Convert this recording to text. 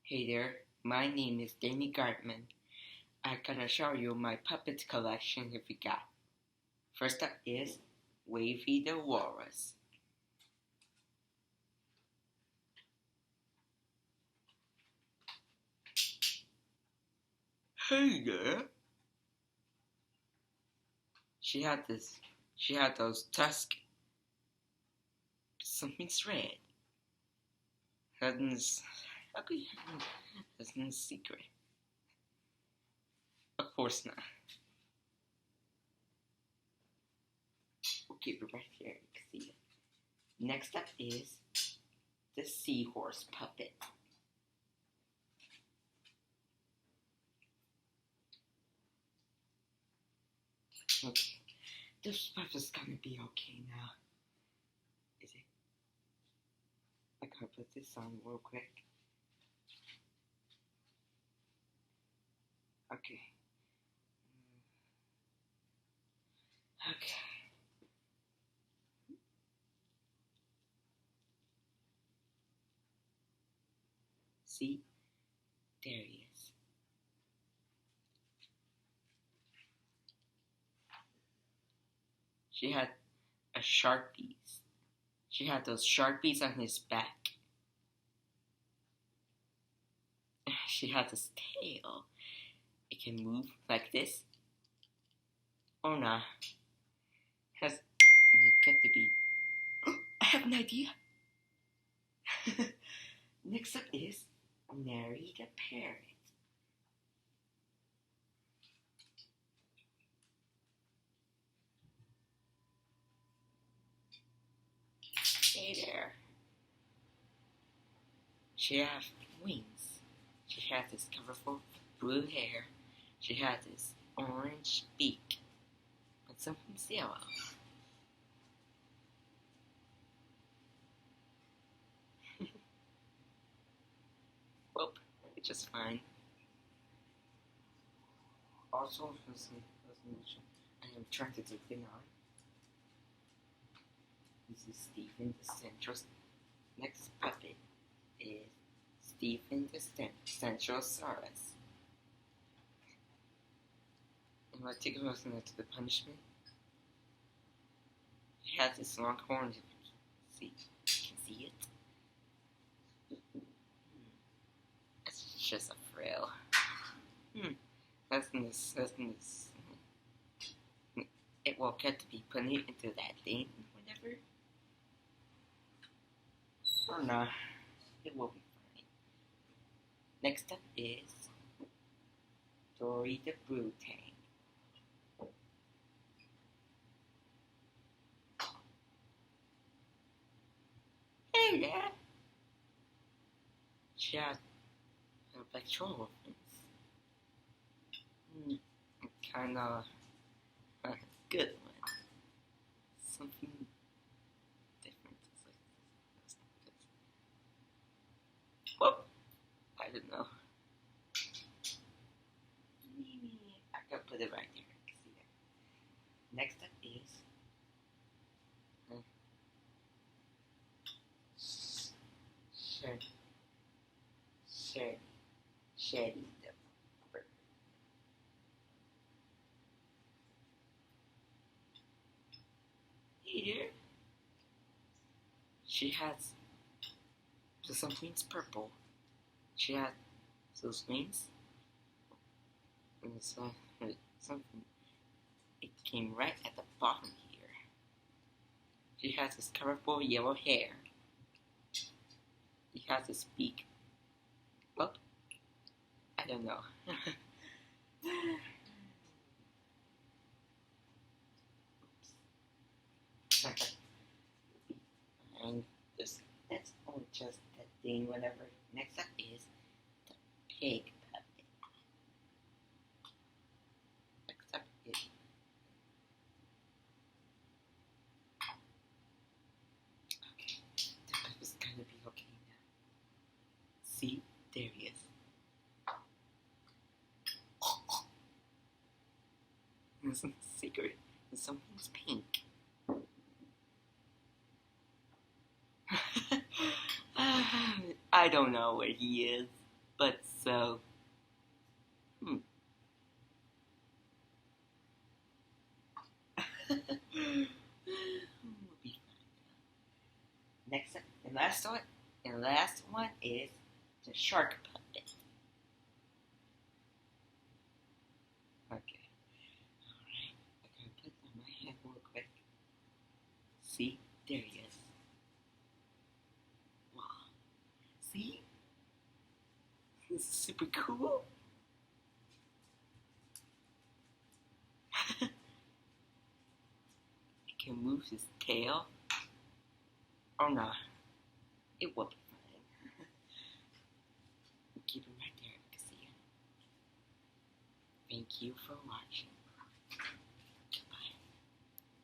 Hey there, my name is Danny Gartman. I'm gonna show you my puppet collection if we got. First up is Wavy the Walrus. Hey there. She had those tusks. Something's red. That's no secret. Of course not. We'll keep it right here. You can see it. Next up is the Seahorse Puppet. Okay, this puppet's gonna be okay now. Is it? I gotta put this on real quick. Okay. Okay. See? There he is. She had a Sharpies. She had those Sharpies on his back. She had this tail. It can move like this. Or not. Has got to be. I have an idea. Next up is Mary the Parrot. Hey there. She has wings. She has this colorful blue hair. She has this orange beak. But something's yellow. Well, it's just fine. Also, I am attracted to thin on. This is Stephen the Central. Next puppet is Stephen the Centrosaurus. And let's take a look at the punishment. He has this long horn. See, you can see it. It's just a frill. That's this. It will get to be putting it into that thing, whatever. Or not. It will be fine. Next up is Dory the Tang. Hey there! She has a black troll face. Kind of a good one. Something different. It's like, whoop! I don't know. I can put it right here. You can see that. Next up is Shetty the bird. Here, she has some wings purple. She had those wings, and something. It came right at the bottom here. She has this colorful yellow hair. He has this beak. Well, I don't know. And that's only just that thing, whatever. Next up is the pig puppet. Next up is okay. The puppet's gonna be okay now. See, there he is. It's a secret. Something's pink. I don't know where he is. But so, we'll be fine. Next up, and last one is the shark puppet. Okay. Alright. I'm gonna put on my hand real quick. See? There he is. Wow. See? This is super cool. It can move his tail. Oh no. It will be fine. Keep him right there. I can see him. Thank you for watching.